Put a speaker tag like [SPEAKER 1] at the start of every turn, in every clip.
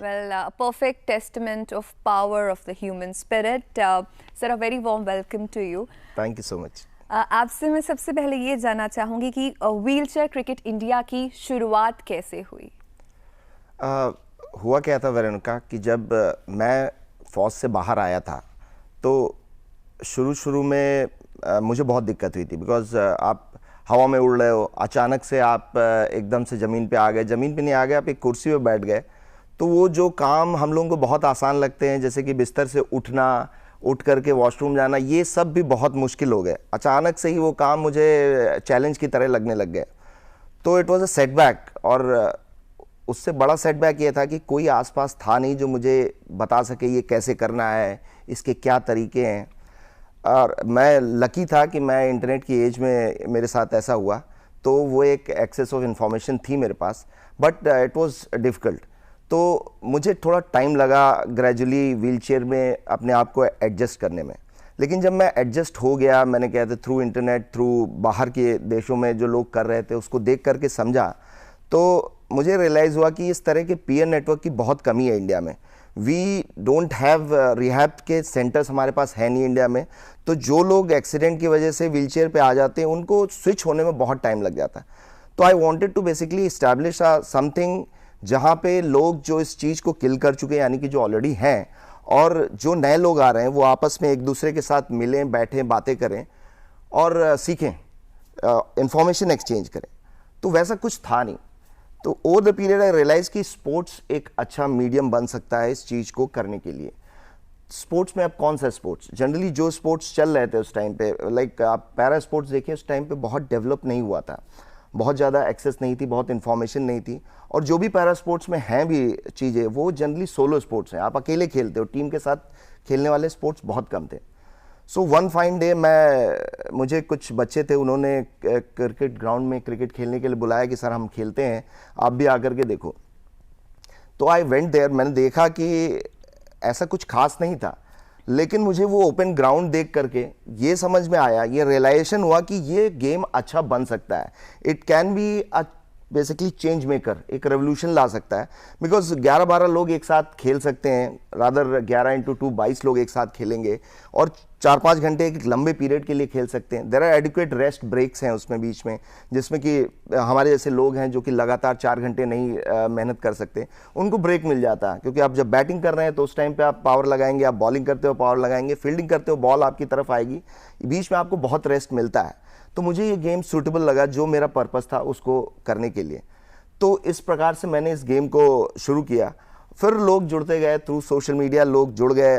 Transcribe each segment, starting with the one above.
[SPEAKER 1] Well, a perfect testament of power of the human spirit. Sir, a very warm welcome to you.
[SPEAKER 2] Thank you so much.
[SPEAKER 1] आपसे मैं सबसे पहले ये जानना चाहूँगी कि व्हीलचेयर क्रिकेट इंडिया की शुरुआत कैसे हुई?
[SPEAKER 2] हुआ क्या था वेरोनिका कि जब मैं फौज से बाहर आया था तो शुरू में मुझे बहुत दिक्कत हुई थी, बिकॉज आप हवा में उड़ रहे हो, अचानक से आप एकदम से ज़मीन पे आ गए, ज़मीन पे नहीं आ गए, आप एक कुर्सी पे बैठ गए, तो वो जो काम हम लोगों को बहुत आसान लगते हैं, जैसे कि बिस्तर से उठना, उठ करके वॉशरूम जाना, ये सब भी बहुत मुश्किल हो गए। अचानक से ही वो काम मुझे चैलेंज की तरह लगने लग गए, तो इट वाज अ सेटबैक। और उससे बड़ा सेटबैक ये था कि कोई आसपास था नहीं जो मुझे बता सके ये कैसे करना है, इसके क्या तरीके हैं। और मैं लकी था कि मैं इंटरनेट की एज में मेरे साथ ऐसा हुआ, तो वो एक एक्सेस ऑफ इंफॉर्मेशन थी मेरे पास, बट इट वाज डिफ़िकल्ट। तो मुझे थोड़ा टाइम लगा ग्रेजुअली व्हीलचेयर में अपने आप को एडजस्ट करने में। लेकिन जब मैं एडजस्ट हो गया, मैंने क्या था थ्रू इंटरनेट, थ्रू बाहर के देशों में जो लोग कर रहे थे उसको देख करके समझा, तो मुझे रियलाइज़ हुआ कि इस तरह के पीयर नेटवर्क की बहुत कमी है इंडिया में। वी डोंट हैव रिहैब के सेंटर्स हमारे पास है नहीं इंडिया में, तो जो लोग एक्सीडेंट की वजह से व्हीलचेयर पे आ जाते हैं उनको स्विच होने में बहुत टाइम लग जाता है। तो I wanted to basically establish something जहाँ पे लोग जो इस चीज़ को किल कर चुके हैं, यानी कि जो ऑलरेडी हैं, और जो नए लोग आ रहे हैं वो आपस में एक दूसरे के साथ मिलें, बैठें, बातें करें और सीखें, इंफॉर्मेशन एक्सचेंज करें। तो वैसा कुछ था नहीं। तो over the period I realise कि स्पोर्ट्स एक अच्छा मीडियम बन सकता है इस चीज़ को करने के लिए। स्पोर्ट्स में अब कौन सा स्पोर्ट्स, जनरली जो स्पोर्ट्स चल रहे थे उस टाइम पे, लाइक आप पैरा स्पोर्ट्स देखिए, उस टाइम पे बहुत डेवलप नहीं हुआ था, बहुत ज़्यादा एक्सेस नहीं थी, बहुत इन्फॉर्मेशन नहीं थी। और जो भी पैरा स्पोर्ट्स में हैं भी चीज़ें, वो जनरली सोलो स्पोर्ट्स हैं, आप अकेले खेलते हो, टीम के साथ खेलने वाले स्पोर्ट्स बहुत कम थे। सो वन फाइन डे मुझे कुछ बच्चे थे, उन्होंने क्रिकेट ग्राउंड में क्रिकेट खेलने के लिए बुलाया कि सर हम खेलते हैं, आप भी आकर के देखो। तो आई वेंट देयर, मैंने देखा कि ऐसा कुछ खास नहीं था, लेकिन मुझे वो ओपन ग्राउंड देख करके ये समझ में आया, ये रियलाइजेशन हुआ कि ये गेम अच्छा बन सकता है। It can be a basically change maker, एक रेवोल्यूशन ला सकता है, बिकॉज 11-12 लोग एक साथ खेल सकते हैं, रादर 11x2 22 लोग एक साथ खेलेंगे और 4-5 घंटे एक लंबे पीरियड के लिए खेल सकते हैं। There are adequate rest breaks हैं उसमें बीच में, जिसमें कि हमारे जैसे लोग हैं जो कि लगातार 4 घंटे नहीं मेहनत कर सकते, उनको ब्रेक मिल जाता है। क्योंकि आप जब बैटिंग कर रहे हैं तो उस टाइम पे आप पावर लगाएंगे, आप बॉलिंग करते हो पावर लगाएंगे, फील्डिंग करते हो बॉल आपकी तरफ आएगी, बीच में आपको बहुत रेस्ट मिलता है। तो मुझे ये गेम सूटेबल लगा, जो मेरा पर्पस था उसको करने के लिए। तो इस प्रकार से मैंने इस गेम को शुरू किया। फिर लोग जुड़ते गए, थ्रू सोशल मीडिया लोग जुड़ गए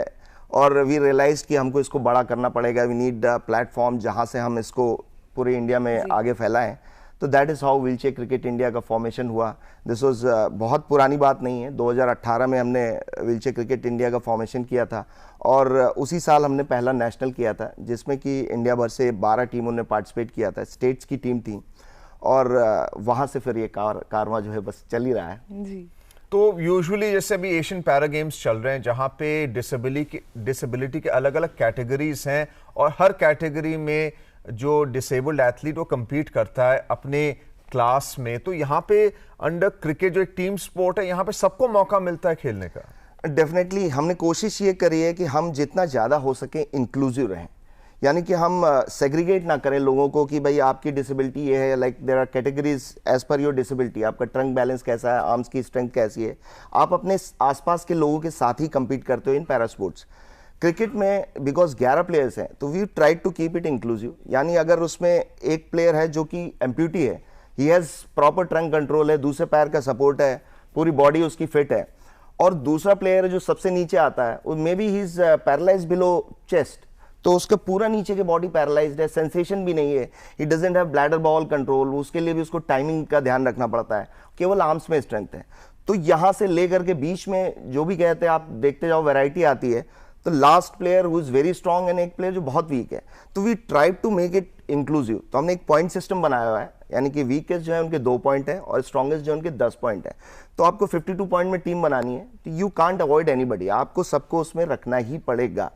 [SPEAKER 2] और वी रियलाइज कि हमको इसको बड़ा करना पड़ेगा, वी नीड अ प्लेटफॉर्म जहाँ से हम इसको पूरे इंडिया में आगे फैलाएं। तो that is how wheelchair cricket India का फॉर्मेशन हुआ। दिस वाज बहुत पुरानी बात नहीं है, 2018 में हमने व्हीलचेयर क्रिकेट इंडिया का फॉर्मेशन किया था और उसी साल हमने पहला नेशनल किया था, जिसमें कि इंडिया भर से 12 टीमों ने पार्टिसिपेट किया था, स्टेट्स की टीम थी, और वहाँ से फिर ये कारवां जो है बस चल ही रहा है
[SPEAKER 1] जी।
[SPEAKER 3] तो यूजुअली जैसे अभी एशियन पैरा गेम्स चल रहे हैं जहाँ पे डिसेबिलिटी के अलग अलग कैटेगरीज हैं और हर कैटेगरी में जो डिसेबल्ड एथलीट वो compete करता है अपने क्लास में, तो यहाँ पे अंडर क्रिकेट जो एक टीम स्पोर्ट है, यहाँ पे सबको मौका मिलता है खेलने का।
[SPEAKER 2] डेफिनेटली हमने कोशिश ये करी है कि हम जितना ज़्यादा हो सके इंक्लूसिव रहें, यानी कि हम सेग्रीगेट ना करें लोगों को कि भाई आपकी डिसेबिलिटी ये है, like there are categories as per your disability, आपका ट्रंक बैलेंस कैसा है, आर्म्स की स्ट्रेंथ कैसी है, आप अपने आसपास के लोगों के साथ ही compete करते हो इन पैरा स्पोर्ट्स। क्रिकेट में बिकॉज 11 प्लेयर्स हैं तो we try to keep it inclusive, यानी अगर उसमें एक प्लेयर है जो कि एम्प्यूटी है, he has proper trunk control है, दूसरे पैर का सपोर्ट है, पूरी बॉडी उसकी फिट है, और दूसरा प्लेयर जो सबसे नीचे आता है may be he is paralyse below chest, तो उसका पूरा नीचे की बॉडी पैरालाइज्ड है, सेंसेशन भी नहीं है, he doesn't have bladder ball control, उसके लिए भी उसको टाइमिंग का ध्यान रखना पड़ता है, केवल आर्म्स में स्ट्रेंथ है। तो यहाँ से लेकर के बीच में जो भी कहते हैं आप देखते जाओ, वैरायटी आती है। तो last player who is very strong and एक प्लेयर जो बहुत वीक है, तो we try to make it inclusive, तो हमने एक पॉइंट सिस्टम बनाया हुआ है, यानी कि वीकेस्ट जो है उनके 2 पॉइंट है और स्ट्रॉन्गेस्ट जो है उनके 10 पॉइंट है। तो आपको 52 पॉइंट में टीम बनानी है, तो यू कांट अवॉइड एनीबडी, आपको सबको उसमें रखना ही पड़ेगा।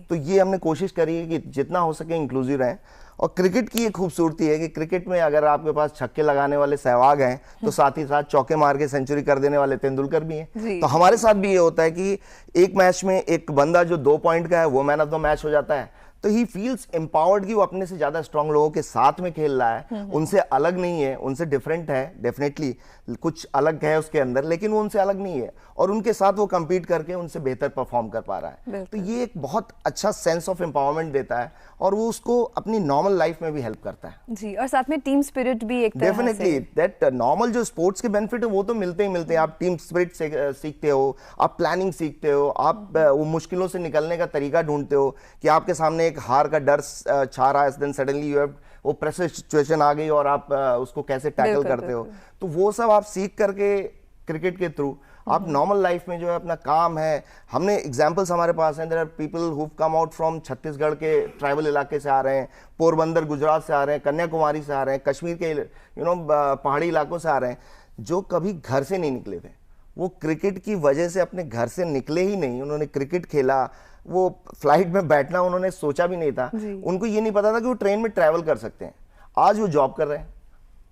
[SPEAKER 2] तो ये हमने कोशिश करी है कि जितना हो सके इंक्लूसिव रहें। और क्रिकेट की एक खूबसूरती है कि क्रिकेट में अगर आपके पास छक्के लगाने वाले सहवाग हैं, तो साथ ही साथ चौके मार के सेंचुरी कर देने वाले तेंदुलकर भी हैं। तो हमारे साथ भी ये होता है कि एक मैच में एक बंदा जो 2 पॉइंट का है वो मैन ऑफ द मैच हो जाता है, तो ही फील्स एम्पावर्ड कि वो अपने से ज्यादा स्ट्रांग लोगों के साथ में खेल रहा है, उनसे अलग नहीं है, उनसे डिफरेंट है, डेफिनेटली कुछ अलग है उसके अंदर, लेकिन वो उनसे अलग नहीं है और उनके साथ वो compete करके उनसे बेहतर परफॉर्म कर पा रहा है। तो ये एक बहुत अच्छा सेंस ऑफ एम्पावरमेंट देता है और वो उसको अपनी नॉर्मल लाइफ में भी हेल्प करता है
[SPEAKER 1] जी। और साथ में टीम स्पिरिट भी एक तरह से,
[SPEAKER 2] डेफिनेटली दैट नॉर्मल जो स्पोर्ट्स के बेनिफिट है वो तो मिलते ही मिलते हैं। आप टीम स्पिरिट सीखते हो, आप प्लानिंग सीखते हो, आप वो मुश्किलों से निकलने का तरीका ढूंढते हो कि आपके सामने एक हार का डर छा रहा है, देन सडनली यू हैव वो प्रेशर सिचुएशन आ गई और आप उसको कैसे टैकल करते हो। तो वो सब आप सीख करके क्रिकेट के थ्रू आप नॉर्मल लाइफ में जो है अपना काम है, हमने एग्जांपल्स हमारे पास हैं, there are people who come out from Chhattisgarh के ट्राइबल इलाके से आ रहे हैं, पोरबंदर गुजरात से आ रहे हैं, कन्याकुमारी से आ रहे हैं, कश्मीर के पहाड़ी इलाकों से आ रहे हैं, जो कभी घर से नहीं निकले थे। वो क्रिकेट की वजह से अपने घर से निकले ही नहीं, उन्होंने क्रिकेट खेला, वो फ्लाइट में बैठना उन्होंने सोचा भी नहीं था, उनको ये नहीं पता था कि वो ट्रेन में ट्रैवल कर सकते हैं। आज वो जॉब कर रहे हैं,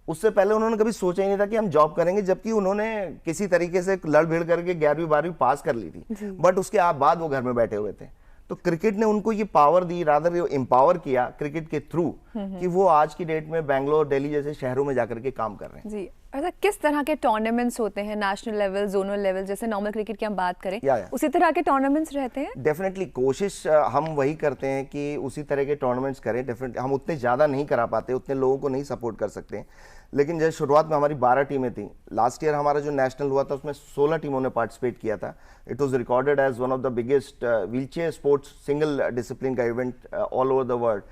[SPEAKER 2] उससे पहले उन्होंने कभी सोचा ही नहीं था कि हम जॉब करेंगे, जबकि उन्होंने किसी तरीके से लड़ भिड़ करके 11वीं 12वीं पास कर ली थी, बट उसके बाद वो घर में बैठे हुए थे। तो क्रिकेट ने उनको ये पावर दी, रादर एम्पावर किया क्रिकेट के थ्रू, कि वो आज की डेट में बेंगलोर, दिल्ली जैसे शहरों में जाकर के काम कर रहे हैं।
[SPEAKER 1] जी। अच्छा, किस तरह के टूर्नामेंट्स होते हैं, नेशनल लेवल, जोनल लेवल, जैसे नॉर्मल क्रिकेट की हम बात करें, उसी तरह के टूर्नामेंट्स रहते हैं?
[SPEAKER 2] डेफिनेटली कोशिश हम वही करते हैं कि उसी तरह के टूर्नामेंट्स करें। डेफिनेटली हम उतने ज़्यादा नहीं करा पाते, उतने लोगों को नहीं सपोर्ट कर सकते, लेकिन जैसे शुरुआत में हमारी 12 टीमें थी। लास्ट ईयर हमारा जो नेशनल हुआ था उसमें 16 टीमों ने पार्टिसिपेट किया था। It was recorded as one of the biggest wheelchair sports single discipline का event all over the world,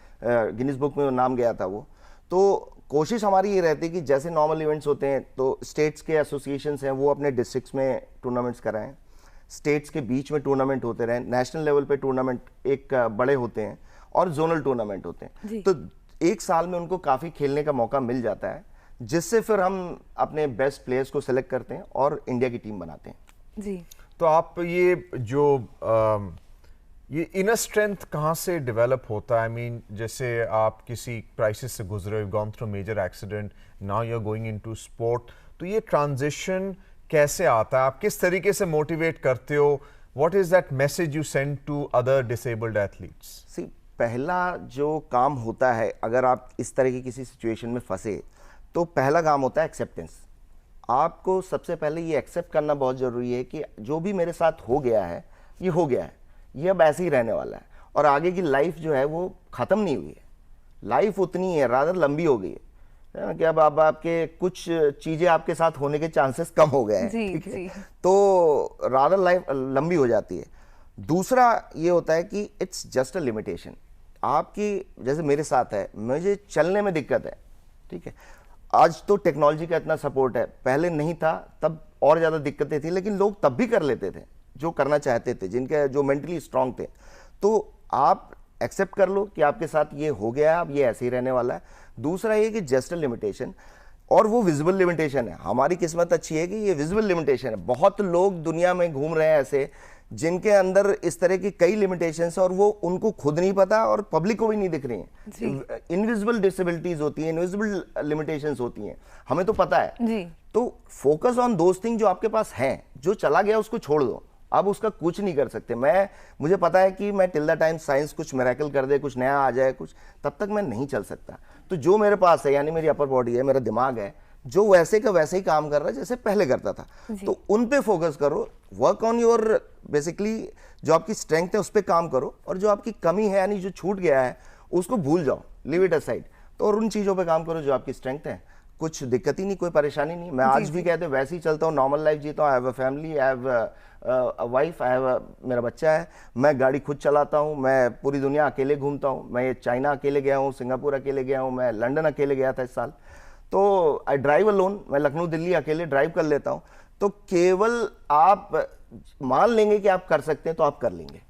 [SPEAKER 2] Guinness book में नाम गया था वो। तो कोशिश हमारी ये रहती है कि जैसे नॉर्मल इवेंट्स होते हैं तो स्टेट्स के एसोसिएशंस हैं वो अपने डिस्ट्रिक्ट्स में टूर्नामेंट्स कराएं, स्टेट्स के बीच में टूर्नामेंट होते रहें, नेशनल लेवल पे टूर्नामेंट एक बड़े होते हैं और जोनल टूर्नामेंट होते हैं। तो एक साल में उनको काफ़ी खेलने का मौका मिल जाता है, जिससे फिर हम अपने बेस्ट प्लेयर्स को सिलेक्ट करते हैं और इंडिया की टीम बनाते हैं।
[SPEAKER 1] जी।
[SPEAKER 3] तो आप ये इनर स्ट्रेंथ कहाँ से डेवलप होता है? आई मीन जैसे आप किसी क्राइसिस से गुजरे, gone through major accident, now you are going into sport, तो ये ट्रांजिशन कैसे आता है? आप किस तरीके से मोटिवेट करते हो? What is that message you send to other disabled athletes?
[SPEAKER 2] See, पहला जो काम होता है अगर आप इस तरह की किसी सिचुएशन में फंसे, तो पहला काम होता है एक्सेप्टेंस। आपको सबसे पहले ये एक्सेप्ट करना बहुत ज़रूरी है कि जो भी मेरे साथ हो गया है, ये हो गया है, ये अब ऐसे ही रहने वाला है और आगे की लाइफ जो है वो ख़त्म नहीं हुई है। लाइफ उतनी है, रादर लंबी हो गई है कि अब आपके कुछ चीज़ें आपके साथ होने के चांसेस कम हो गए हैं, ठीक है? तो रादर लाइफ लंबी हो जाती है। दूसरा ये होता है कि इट्स जस्ट अ लिमिटेशन। आपकी जैसे मेरे साथ है, मुझे चलने में दिक्कत है, ठीक है? आज तो टेक्नोलॉजी का इतना सपोर्ट है, पहले नहीं था, तब और ज़्यादा दिक्कतें थी, लेकिन लोग तब भी कर लेते थे जो करना चाहते थे, जिनके जो मेंटली स्ट्रांग थे। तो आप एक्सेप्ट कर लो कि आपके साथ ये हो गया है, अब ये ऐसे ही रहने वाला है। दूसरा ये कि जस्ट अ लिमिटेशन, और वो विजिबल लिमिटेशन है। हमारी किस्मत अच्छी है कि ये विजिबल लिमिटेशन है। बहुत लोग दुनिया में घूम रहे हैं ऐसे जिनके अंदर इस तरह की कई लिमिटेशंस है और वो उनको खुद नहीं पता और पब्लिक को भी नहीं दिख रही हैं। इनविजिबल डिसेबिलिटीज होती हैं, इनविजिबल लिमिटेशंस होती हैं, हमें तो पता है जी। तो फोकस ऑन दोज थिंग जो आपके पास हैं, जो चला गया उसको छोड़ दो, आप उसका कुछ नहीं कर सकते। मुझे पता है कि मैं टिल द टाइम साइंस कुछ मिरेकल कर दे, कुछ नया आ जाए, कुछ, तब तक मैं नहीं चल सकता। तो जो मेरे पास है, यानी मेरी अपर बॉडी है, मेरा दिमाग है, जो वैसे का वैसे ही काम कर रहा है जैसे पहले करता था, तो उन पे फोकस करो, वर्क ऑन योर बेसिकली जो आपकी स्ट्रेंथ है उस पर काम करो, और जो आपकी कमी है यानी जो छूट गया है उसको भूल जाओ, लीव इट असाइड। तो और उन चीज़ों पे काम करो जो आपकी स्ट्रेंथ है। कुछ दिक्कत ही नहीं, कोई परेशानी नहीं। मैं आज भी कहते वैसे ही चलता हूँ, नॉर्मल लाइफ जीता हूँ। I have a family, I have a wife, I have मेरा बच्चा है, मैं गाड़ी खुद चलाता हूँ, मैं पूरी दुनिया अकेले घूमता हूँ। मैं चाइना अकेले गया हूँ, सिंगापुर अकेले गया हूँ, मैं लंदन अकेले गया था इस साल। तो आई ड्राइव अलोन, मैं लखनऊ दिल्ली अकेले ड्राइव कर लेता हूँ। तो केवल आप मान लेंगे कि आप कर सकते हैं तो आप कर लेंगे,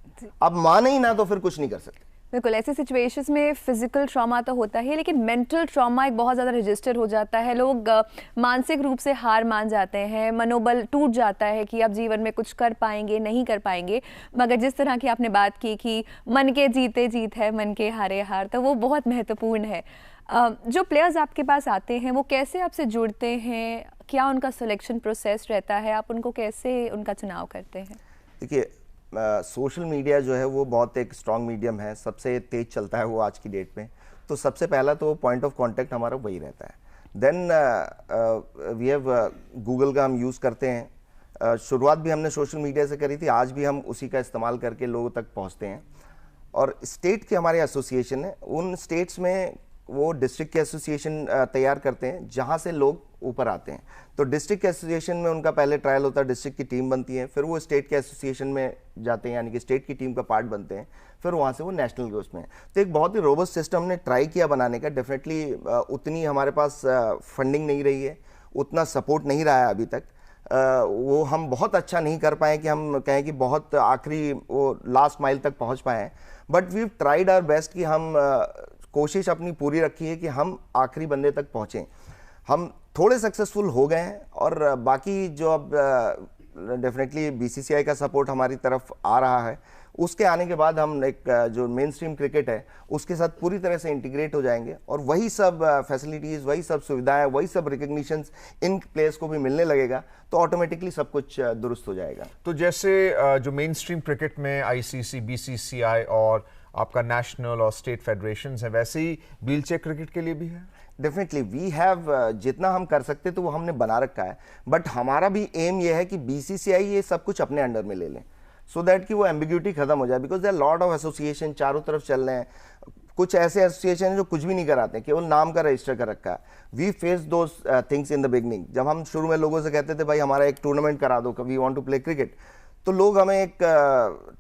[SPEAKER 2] आप माने ही ना तो फिर कुछ नहीं कर सकते।
[SPEAKER 1] बिल्कुल, ऐसे सिचुएशंस में फिजिकल ट्रॉमा तो होता है, लेकिन मेंटल ट्रॉमा एक बहुत ज़्यादा रजिस्टर हो जाता है। लोग मानसिक रूप से हार मान जाते हैं, मनोबल टूट जाता है कि अब जीवन में कुछ कर पाएंगे नहीं कर पाएंगे। मगर जिस तरह की आपने बात की कि मन के जीते जीत है, मन के हारे हार, तो वो बहुत महत्वपूर्ण है। जो प्लेयर्स आपके पास आते हैं वो कैसे आपसे जुड़ते हैं, क्या उनका सिलेक्शन प्रोसेस रहता है, आप उनको कैसे उनका चुनाव करते हैं?
[SPEAKER 2] देखिए, सोशल मीडिया जो है वो बहुत एक स्ट्रॉन्ग मीडियम है, सबसे तेज चलता है वो आज की डेट में। तो सबसे पहला तो पॉइंट ऑफ कांटेक्ट हमारा वही रहता है। देन वी हैव गूगल का हम यूज़ करते हैं। शुरुआत भी हमने सोशल मीडिया से करी थी, आज भी हम उसी का इस्तेमाल करके लोगों तक पहुंचते हैं। और स्टेट के हमारे एसोसिएशन है, उन स्टेट्स में वो डिस्ट्रिक्ट के एसोसिएशन तैयार करते हैं जहाँ से लोग ऊपर आते हैं। तो डिस्ट्रिक्ट एसोसिएशन में उनका पहले ट्रायल होता है, डिस्ट्रिक्ट की टीम बनती है, फिर वो स्टेट के एसोसिएशन में जाते हैं, यानी कि स्टेट की टीम का पार्ट बनते हैं, फिर वहाँ से वो नेशनल के उसमें। तो एक बहुत ही रोबस्ट सिस्टम हमने ट्राई किया बनाने का। डेफिनेटली उतनी हमारे पास फंडिंग नहीं रही है, उतना सपोर्ट नहीं रहा है अभी तक। वो हम बहुत अच्छा नहीं कर पाए कि हम कहें कि बहुत आखिरी वो लास्ट माइल तक पहुँच पाए हैं, but we tried our best कि हम कोशिश अपनी पूरी रखी है कि हम आखिरी बंदे तक पहुँचें। हम थोड़े सक्सेसफुल हो गए हैं और बाकी जो अब डेफिनेटली बीसीसीआई का सपोर्ट हमारी तरफ आ रहा है, उसके आने के बाद हम एक जो मेन स्ट्रीम क्रिकेट है उसके साथ पूरी तरह से इंटीग्रेट हो जाएंगे और वही सब फैसिलिटीज़, वही सब सुविधाएं, वही सब रिकग्निशंस इन प्लेयर्स को भी मिलने लगेगा, तो ऑटोमेटिकली सब कुछ दुरुस्त हो जाएगा।
[SPEAKER 3] तो जैसे जो मेन स्ट्रीम क्रिकेट में आईसीसी, बीसीसीआई और आपका नेशनल और स्टेट फेडरेशंस है, वैसे ही व्हीलचेयर क्रिकेट के लिए भी है?
[SPEAKER 2] डेफिनेटली वी हैव, जितना हम कर सकते तो वो हमने बना रखा है, बट हमारा भी एम ये है कि बीसीसीआई ये सब कुछ अपने अंडर में ले लें, सो दैट कि वो एम्बिग्यूटी खत्म हो जाए। Because there lot of association चारों तरफ चल रहे हैं। कुछ ऐसे एसोसिएशन हैं जो कुछ भी नहीं कराते, केवल नाम का रजिस्टर कर रखा है। We face those things in the beginning. जब हम शुरू में लोगों से कहते थे भाई हमारा एक टूर्नामेंट करा दो, we want to play cricket, तो लोग हमें एक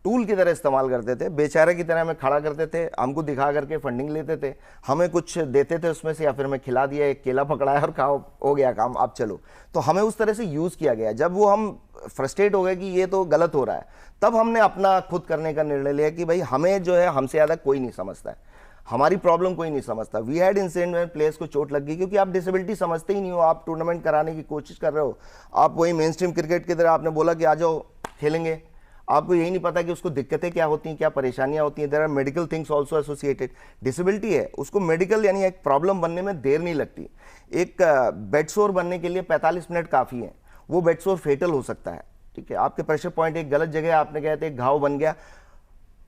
[SPEAKER 2] टूल की तरह इस्तेमाल करते थे, बेचारे की तरह हमें खड़ा करते थे, हमको दिखा करके फंडिंग लेते थे, हमें कुछ देते थे उसमें से, या फिर हमें खिला दिया, एक केला पकड़ाया और कहा हो गया काम, अब चलो। तो हमें उस तरह से यूज़ किया गया। जब वो हम फ्रस्ट्रेट हो गए कि ये तो गलत हो रहा है, तब हमने अपना खुद करने का निर्णय लिया कि भाई हमें जो है हमसे ज़्यादा कोई नहीं समझता है, हमारी प्रॉब्लम कोई नहीं समझता। वी हैड इंसिडेंट में प्लेयर्स को चोट लग गई, क्योंकि आप डिसेबिलिटी समझते ही नहीं हो, आप टूर्नामेंट कराने की कोशिश कर रहे हो, आप वही मेन स्ट्रीम क्रिकेट की तरह आपने बोला कि आ जाओ खेलेंगे, आपको यही नहीं पता कि उसको दिक्कतें क्या होती हैं, क्या परेशानियां होती हैं। There are medical things also associated. Disability है, उसको मेडिकल यानी एक प्रॉब्लम बनने में देर नहीं लगती। एक बेड सोर बनने के लिए 45 मिनट काफ़ी है, वो बेड सोर फेटल हो सकता है। ठीक है, आपके प्रेशर पॉइंट एक गलत जगह, आपने कहते एक घाव बन गया,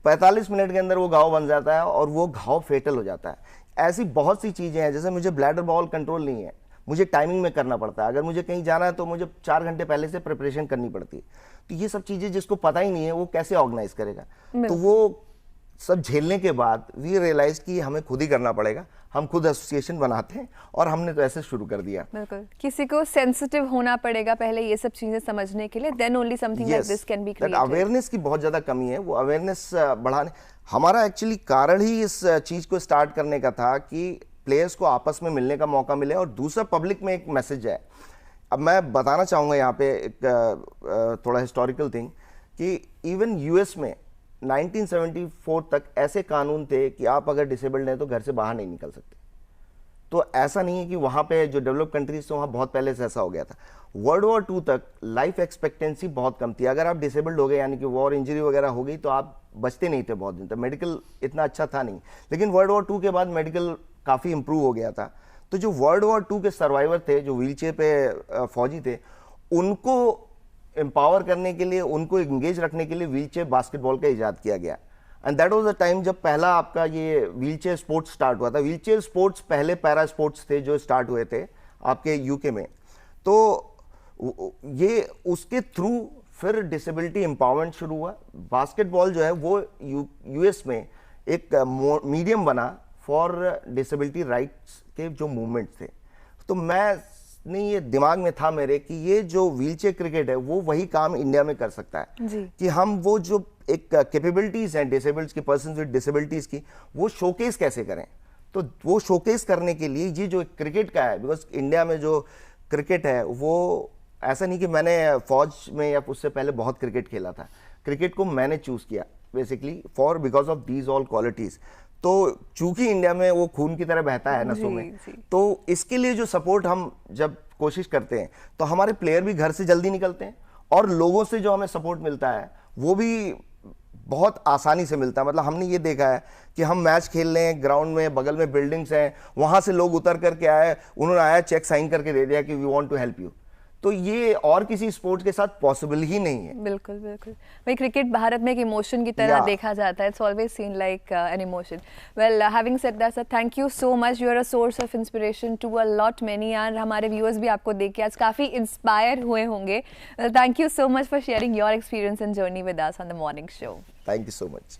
[SPEAKER 2] 45 मिनट के अंदर वो घाव बन जाता है और वो घाव फेटल हो जाता है। ऐसी बहुत सी चीज़ें हैं, जैसे मुझे ब्लैडर बॉल कंट्रोल नहीं है, मुझे टाइमिंग में करना पड़ता है। अगर मुझे कहीं जाना है तो मुझे 4 घंटे पहले से प्रिपरेशन करनी पड़ती है। तो ये सब चीज़ें जिसको पता ही नहीं है वो कैसे ऑर्गेनाइज करेगा। तो वो सब झेलने के बाद वी रियलाइज कि हमें खुद ही करना पड़ेगा। हम खुद एसोसिएशन बनाते हैं और हमने तो ऐसे शुरू कर दिया।
[SPEAKER 1] बिल्कुल, किसी को सेंसिटिव होना पड़ेगा पहले ये सब चीजें समझने के लिए, then only something like this can be created.
[SPEAKER 2] Awareness की बहुत ज़्यादा कमी है, वो अवेयरनेस बढ़ाने, हमारा एक्चुअली कारण ही इस चीज़ को स्टार्ट करने का था कि प्लेयर्स को आपस में मिलने का मौका मिले, और दूसरा पब्लिक में एक मैसेज है। अब मैं बताना चाहूँगा यहाँ पे एक थोड़ा हिस्टोरिकल थिंग कि इवन यूएस में 1974 तक ऐसे कानून थे कि आप अगर डिसेबल्ड हैं तो घर से बाहर नहीं निकल सकते। तो ऐसा नहीं है कि वहाँ पे जो डेवलप कंट्रीज थे वहाँ बहुत पहले से ऐसा हो गया था। वर्ल्ड वॉर 2 तक लाइफ एक्सपेक्टेंसी बहुत कम थी। अगर आप डिसेबल्ड हो गए, यानी कि वॉर इंजरी वगैरह हो गई, तो आप बचते नहीं थे बहुत दिन तक। मेडिकल इतना अच्छा था नहीं, लेकिन वर्ल्ड वॉर 2 के बाद मेडिकल काफ़ी इंप्रूव हो गया था। तो जो वर्ल्ड वॉर 2 के सर्वाइवर थे, जो व्हीलचेयर पे फौजी थे, उनको एम्पावर करने के लिए, उनको एंगेज रखने के लिए व्हीलचेयर बास्केटबॉल का इजाद किया गया। And that was the time जब पहला आपका ये व्हीलचेयर स्पोर्ट्स स्टार्ट हुआ था। व्हीलचेयर स्पोर्ट्स पहले पैरा स्पोर्ट्स थे जो स्टार्ट हुए थे आपके यूके में। तो ये उसके थ्रू फिर डिसेबिलिटी एम्पावरमेंट शुरू हुआ। बास्केटबॉल जो है वो यूएस में एक मीडियम बना फॉर डिसेबिलिटी राइट्स के जो मूवमेंट थे। तो मैं नहीं, ये दिमाग में था मेरे कि ये जो व्हीलचेयर क्रिकेट है वो वही काम इंडिया में कर सकता है कि हम वो जो एक कैपेबिलिटीज हैं डिसेबल्ड की, पर्सन विद डिसेबिलिटीज की, वो शोकेस कैसे करें। तो वो शोकेस करने के लिए ये जो क्रिकेट का है, बिकॉज इंडिया में जो क्रिकेट है वो ऐसा नहीं कि मैंने फौज में या उससे पहले बहुत क्रिकेट खेला था। क्रिकेट को मैंने चूज़ किया basically for because of these all qualities. तो चूंकि इंडिया में वो खून की तरह बहता है नसों में, तो इसके लिए जो सपोर्ट हम जब कोशिश करते हैं तो हमारे प्लेयर भी घर से जल्दी निकलते हैं और लोगों से जो हमें सपोर्ट मिलता है वो भी बहुत आसानी से मिलता है। मतलब हमने ये देखा है कि हम मैच खेल रहे हैं, ग्राउंड में बगल में बिल्डिंग्स हैं, वहां से लोग उतर करके आए, उन्होंने आया चेक साइन करके दे दिया कि we want to help you. तो ये और किसी स्पोर्ट के साथ पॉसिबल ही नहीं है।
[SPEAKER 1] बिल्कुल बिल्कुल भाई, क्रिकेट भारत में एक इमोशन की तरह देखा जाता है। It's always seen like an emotion. Well, having said that sir, thank you so much. You are a source of inspiration to a lot many, and हमारे व्यूअर्स भी आपको देख के आज काफ़ी इंस्पायर हुए होंगे। Thank you so much for sharing your experience and journey with us on the morning show.
[SPEAKER 2] Thank you so much.